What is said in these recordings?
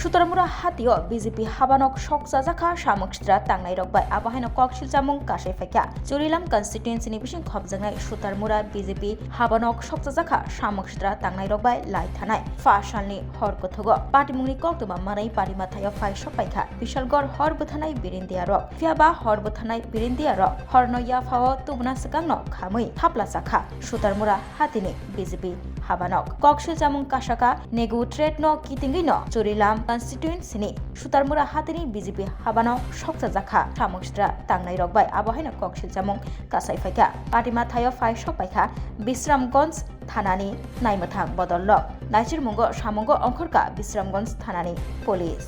Sutarmura hatio BJP habanok shoksa jaka samukstra tangnai rokbai abahino koksil jamung kasai faikya Jurilam constituency ni bising khobjangnai Sutarmura BJP habanok shoksa jaka samukstra tangnai rokbai lai thanai fa salni hor kothogo patimungni koktuma manai parimathaya fai sopaikha Bishalgor hor buthanai birindia rok fiaba hor buthanai birindia rok horno ya phao tubna sakangno khamui thapla sakha Sutarmura hatini BJP habanok koksil jamung kasaka negu trade no kitingui no Jurilam constituency ni Sutarmura hatini BJP habano shoksa jakha samukstra tangnai rokbai abahino koksil jamung kasai faikha patima thayo fai sopaikha Bisramganj thanani naimathang bodolok naisir mungo samungo অংখরকা বিশ্রামগঞ্জ থানানি police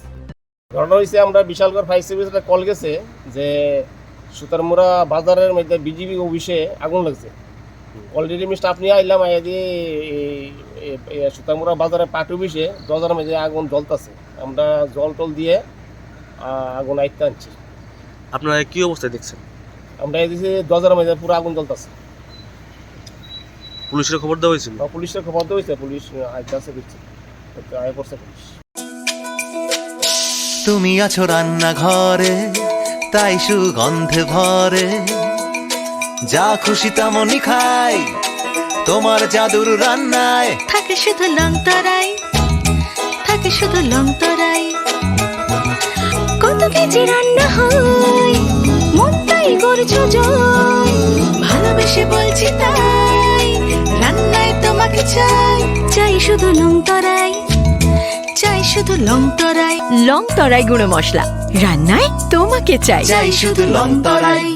ঘটনা হইছে আমরা Bishalgarh fire সার্ভিসে call গেছে যে সুতারমুড়া বাজারের মধ্যে বিজিবি অফিসে আগুন লাগছে অলরেডি আমি স্টাফ নিয়ে আইলাম আইয়া দিয়ে সুতারমুড়া বাজারের পাট অফিসে দরজার মধ্যে আগুন জ্বলতেছে আমরা জল টল দিয়ে আগুন আইতে আনছি। আপনারা কি অবস্থায় দেখছেন? আমরা এই দিকে দরজার মধ্যে পুরো আগুন জ্বলতেছে। পুলিশের খবর দেওয়া হয়েছিল? পুলিশের খবর দেওয়া হয়েছে, পুলিশ আইতাছে দিচ্ছে, আয় করছে পুলিশ। তুমি আছো রান্নাঘরে তাই সুগন্ধে ভরে যা খুশি তেমনই খাই তোমার জাদুর রান্নায় থাকে শুধু লংতরাই থাকে শুধু লংতরাই কত কেজি রান্না হয় মনটাই করছো জয় ভালোবেসে বলছি তাই রান্নায় তোমাকে চাই চাই শুধু লংতরাই চাই শুধু লংতরাই লংতরাই গুঁড়ো মশলা রান্নায় তোমাকে চাই চাই শুধু লংতরাই।